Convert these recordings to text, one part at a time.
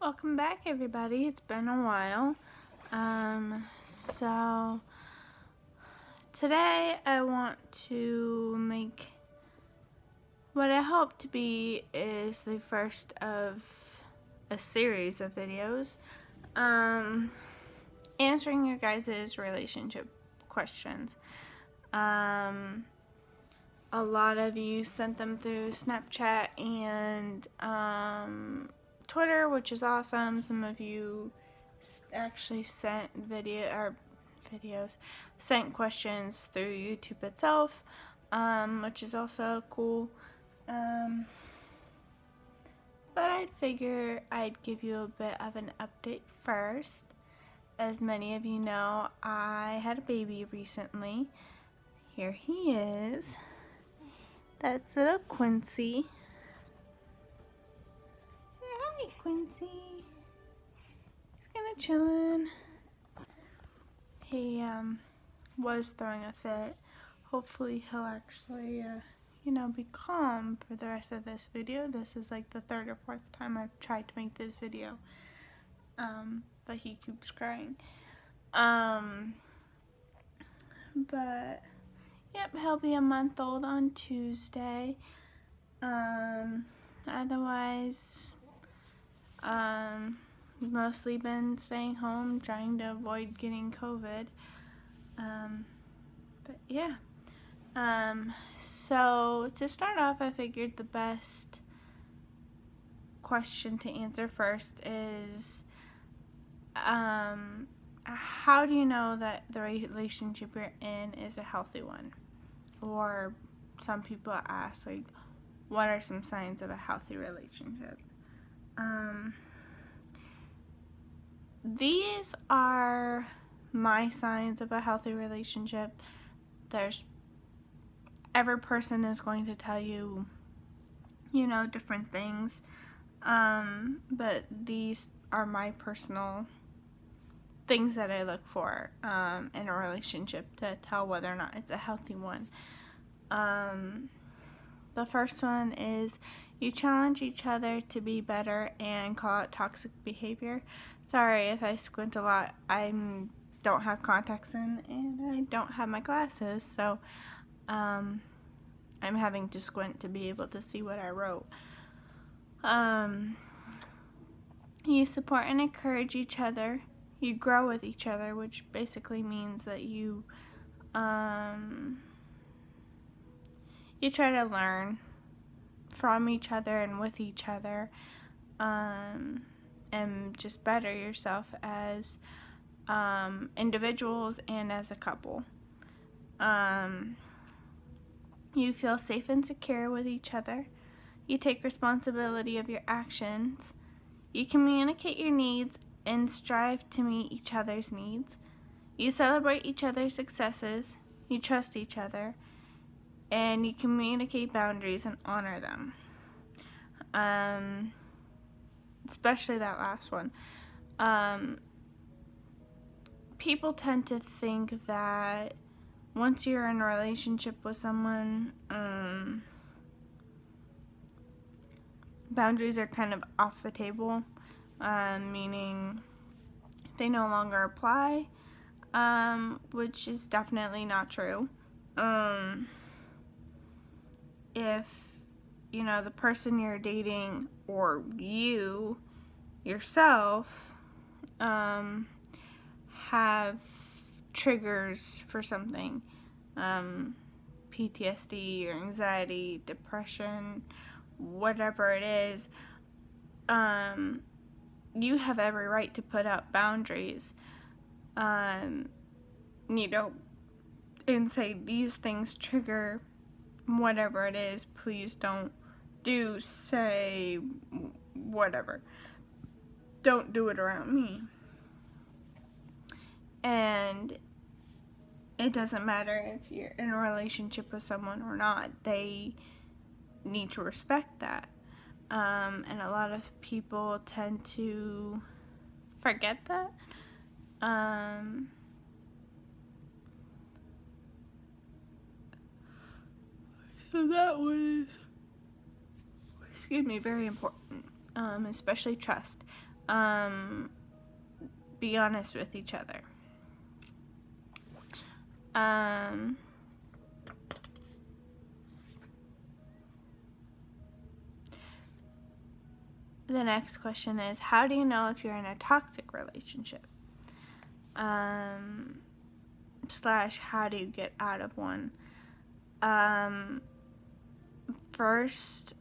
Welcome back, everybody. It's been a while. So today I want to make what I hope to be is the first of a series of videos answering your guys' relationship questions. A lot of you sent them through Snapchat and Twitter, which is awesome. Some of you actually sent videos, sent questions through YouTube itself, which is also cool. But I'd figure I'd give you a bit of an update first. As many of you know, I had a baby recently. Here he is. That's little Quincy. Say hi, Quincy. He's kind of chilling. He was throwing a fit. Hopefully he'll actually, be calm for the rest of this video. This is like the third or fourth time I've tried to make this video. But he keeps crying. But yep, he'll be a month old on Tuesday. Otherwise, mostly been staying home, trying to avoid getting COVID. But yeah. So to start off, I figured the best question to answer first is, how do you know that the relationship you're in is a healthy one? Or some people ask, like, what are some signs of a healthy relationship? These are my signs of a healthy relationship. Every person is going to tell you, different things. But these are my personal things that I look for in a relationship to tell whether or not it's a healthy one. The first one is you challenge each other to be better and call out toxic behavior. Sorry if I squint a lot. I don't have contacts in and I don't have my glasses, so I'm having to squint to be able to see what I wrote. You support and encourage each other. You grow with each other, which basically means that you try to learn from each other and with each other, and just better yourself as individuals and as a couple. You feel safe and secure with each other. You take responsibility of your actions. You communicate your needs and strive to meet each other's needs. You celebrate each other's successes. You trust each other. And you communicate boundaries and honor them. Especially that last one. People tend to think that once you're in a relationship with someone, boundaries are kind of off the table, meaning they no longer apply, which is definitely not true. If, the person you're dating or you yourself have triggers for something, PTSD or anxiety, depression, whatever it is, you have every right to put up boundaries, and say these things trigger whatever it is, please don't do, say, whatever. Don't do it around me. And it doesn't matter if you're in a relationship with someone or not, they need to respect that. And a lot of people tend to forget that. So that one is, very important, especially trust. Be honest with each other. The next question is, how do you know if you're in a toxic relationship? Slash, how do you get out of one? First,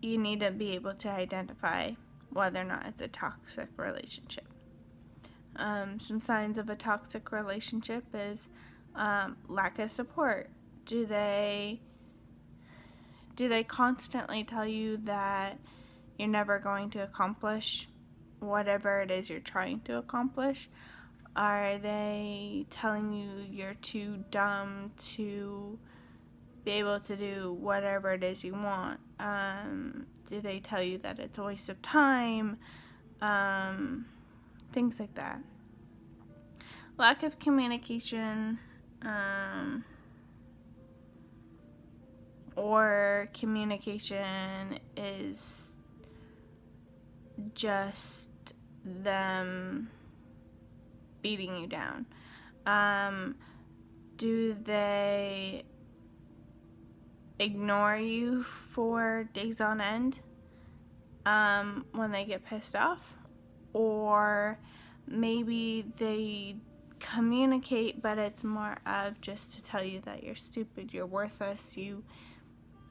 you need to be able to identify whether or not it's a toxic relationship. Some signs of a toxic relationship is lack of support. Do they constantly tell you that you're never going to accomplish whatever it is you're trying to accomplish? Are they telling you you're too dumb to be able to do whatever it is you want? Do they tell you that it's a waste of time? Things like that. Lack of communication, or communication is just them beating you down. Do they ignore you for days on end when they get pissed off? Or maybe they communicate, but it's more of just to tell you that you're stupid, you're worthless, you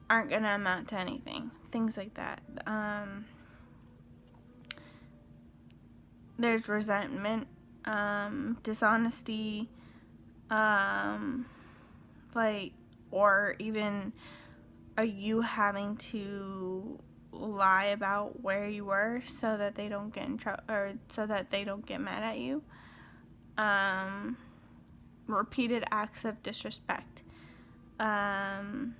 aren't gonna amount to anything. Things like that. There's resentment, dishonesty, or even are you having to lie about where you were so that they don't get in trouble, or so that they don't get mad at you? Repeated acts of disrespect. Do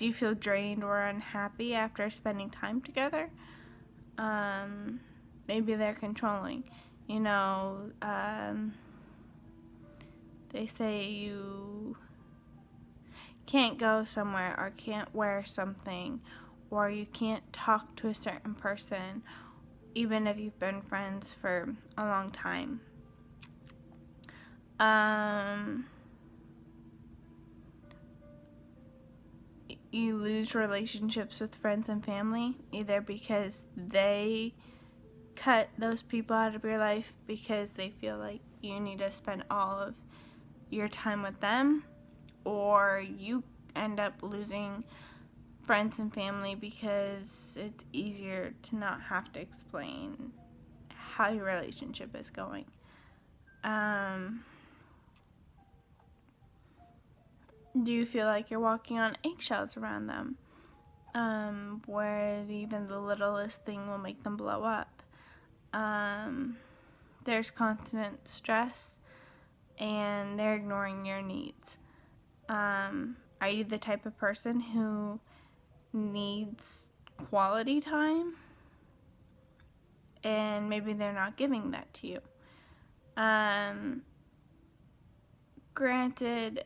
you feel drained or unhappy after spending time together? Maybe they're controlling. They say you can't go somewhere or can't wear something, or you can't talk to a certain person even if you've been friends for a long time. You lose relationships with friends and family, either because they cut those people out of your life because they feel like you need to spend all of your time with them, or you end up losing friends and family because it's easier to not have to explain how your relationship is going. Do you feel like you're walking on eggshells around them, where even the littlest thing will make them blow up? There's constant stress, and they're ignoring your needs. Are you the type of person who needs quality time, and maybe they're not giving that to you? Granted,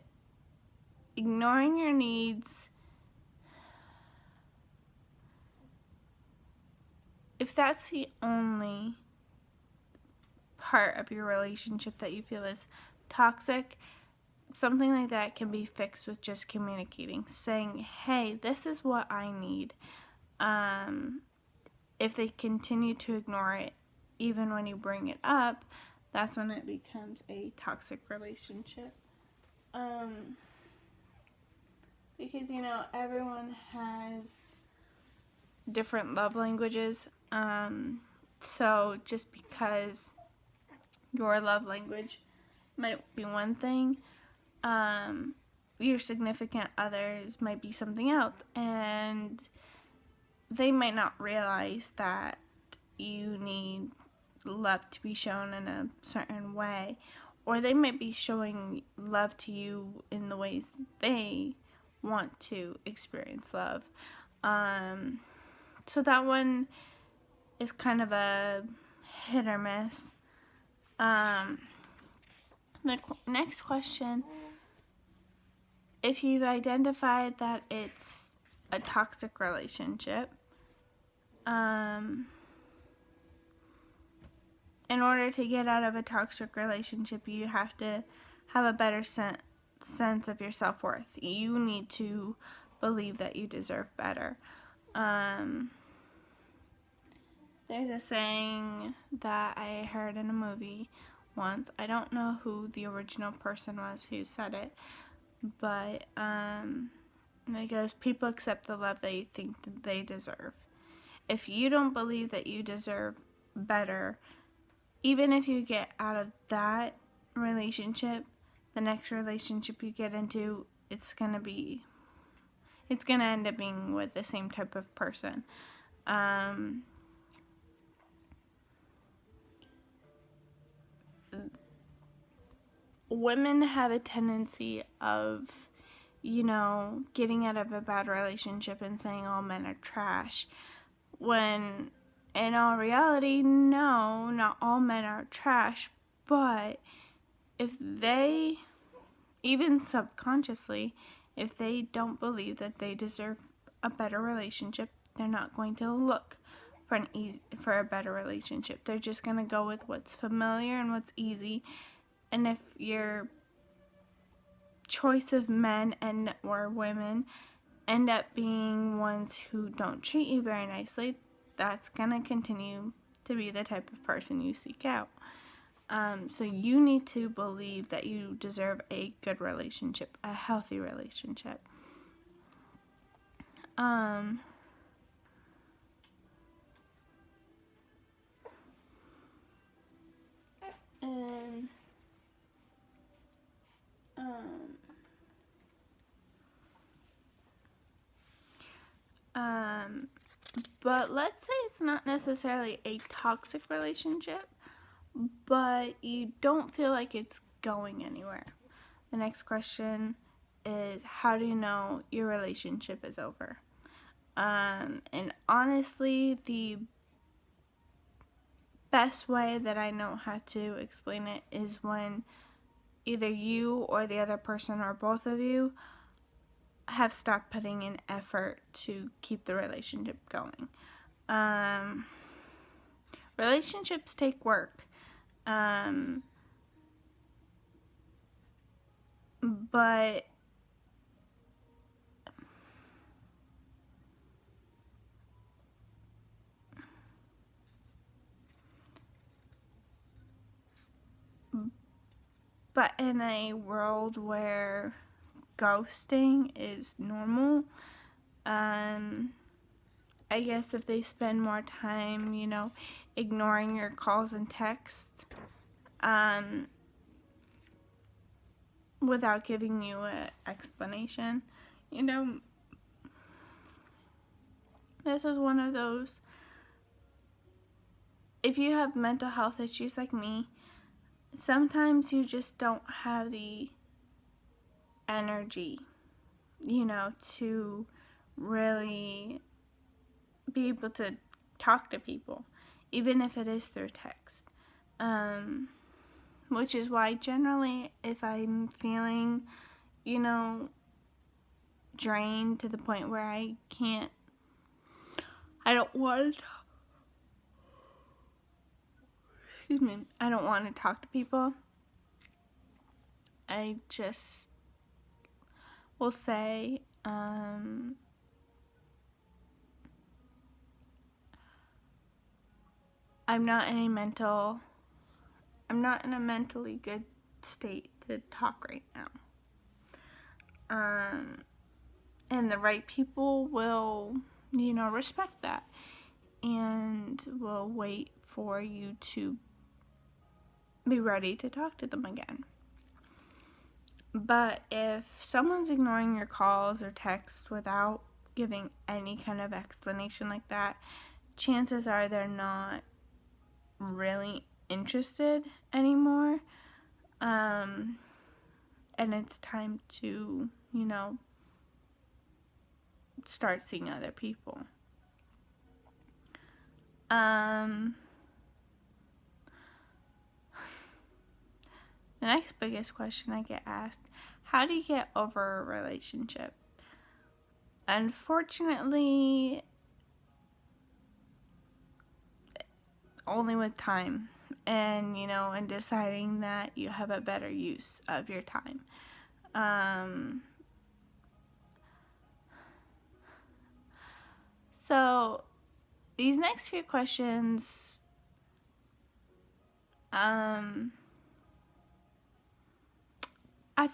ignoring your needs, if that's the only part of your relationship that you feel is toxic, something like that can be fixed with just communicating, saying, hey, this is what I need. If they continue to ignore it, even when you bring it up, that's when it becomes a toxic relationship. Because, everyone has different love languages. So just because your love language might be one thing, your significant others might be something else, and they might not realize that you need love to be shown in a certain way, or they might be showing love to you in the ways they want to experience love. So that one is kind of a hit or miss. The next question, if you've identified that it's a toxic relationship, in order to get out of a toxic relationship, you have to have a better sense of your self-worth. You need to believe that you deserve better. There's a saying that I heard in a movie once. I don't know who the original person was who said it, but it goes, people accept the love they think that they deserve. If you don't believe that you deserve better, even if you get out of that relationship, the next relationship you get into, it's gonna end up being with the same type of person. Women have a tendency of, getting out of a bad relationship and saying all men are trash, when in all reality, no, not all men are trash, but if they, even subconsciously, if they don't believe that they deserve a better relationship, they're not going to look for a better relationship. They're just going to go with what's familiar and what's easy. And if your choice of men and or women end up being ones who don't treat you very nicely, that's going to continue to be the type of person you seek out. So you need to believe that you deserve a good relationship, a healthy relationship. And but let's say it's not necessarily a toxic relationship, but you don't feel like it's going anywhere. The next question is, how do you know your relationship is over? And honestly, the best way that I know how to explain it is when either you or the other person or both of you have stopped putting in effort to keep the relationship going. Relationships take work. But in a world where ghosting is normal, I guess if they spend more time, ignoring your calls and texts, without giving you an explanation, this is one of those, if you have mental health issues like me, sometimes you just don't have the energy, to really be able to talk to people, even if it is through text. Which is why generally, if I'm feeling, drained to the point where I don't want to talk to people, I just will say, I'm not in a mentally good state to talk right now. And the right people will, respect that and will wait for you to be ready to talk to them again. But if someone's ignoring your calls or texts without giving any kind of explanation like that, chances are they're not really interested anymore. And it's time to, start seeing other people. The next biggest question I get asked, how do you get over a relationship? Unfortunately, only with time and, and deciding that you have a better use of your time. So these next few questions, I've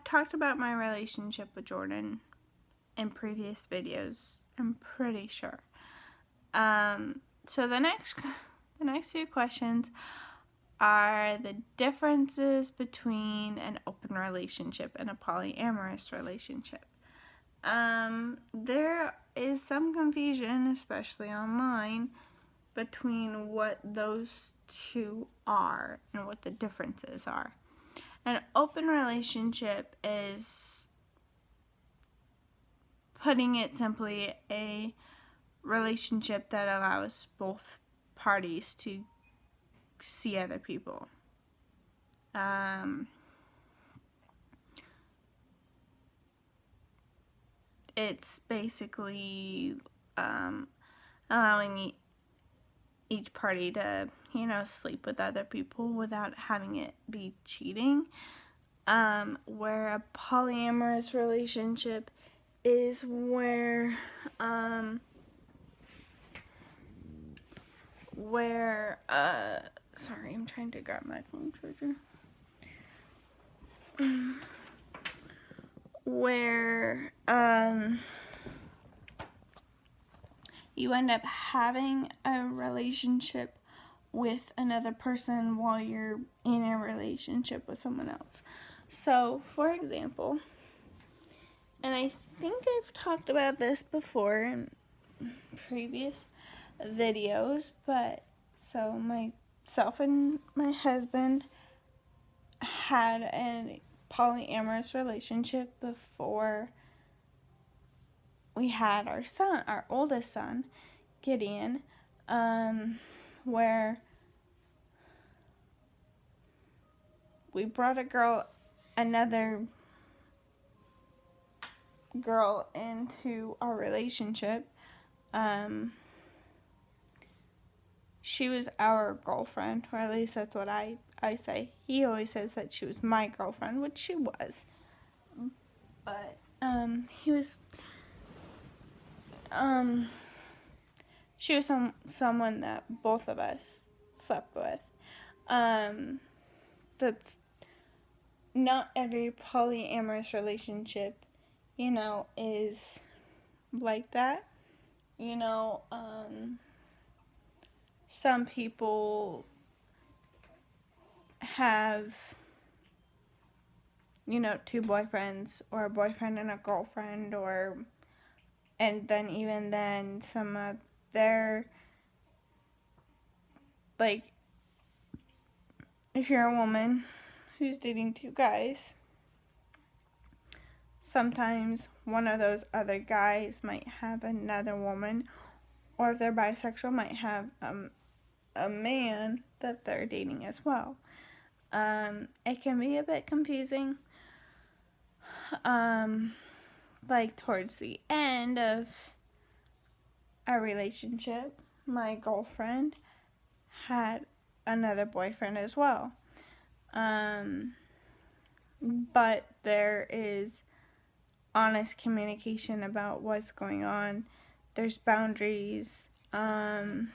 talked about my relationship with Jordan in previous videos, I'm pretty sure. So the next few questions are the differences between an open relationship and a polyamorous relationship. There is some confusion, especially online, between what those two are and what the differences are. An open relationship is, putting it simply, a relationship that allows both parties to see other people. It's basically allowing each party to, sleep with other people without having it be cheating. Where a polyamorous relationship is where sorry, I'm trying to grab my phone charger. Where you end up having a relationship with another person while you're in a relationship with someone else. So, for example, and I think I've talked about this before in previous videos, but so myself and my husband had a polyamorous relationship before we had our son, our oldest son, Gideon, where we brought another girl into our relationship. She was our girlfriend, or at least that's what I say. He always says that she was my girlfriend, which she was. But she was someone that both of us slept with. That's not every polyamorous relationship, is like that. Some people have, two boyfriends, or a boyfriend and a girlfriend, and then even then some of their, like, if you're a woman who's dating two guys, sometimes one of those other guys might have another woman, or if they're bisexual, might have a man that they're dating as well. It can be a bit confusing. Like towards the end of our relationship, my girlfriend had another boyfriend as well. But there is honest communication about what's going on. There's boundaries. And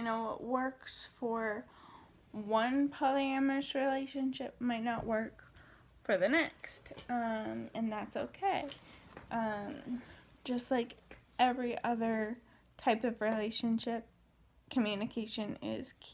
what works for one polyamorous relationship might not work for the next. And that's okay. Just like every other type of relationship, communication is key.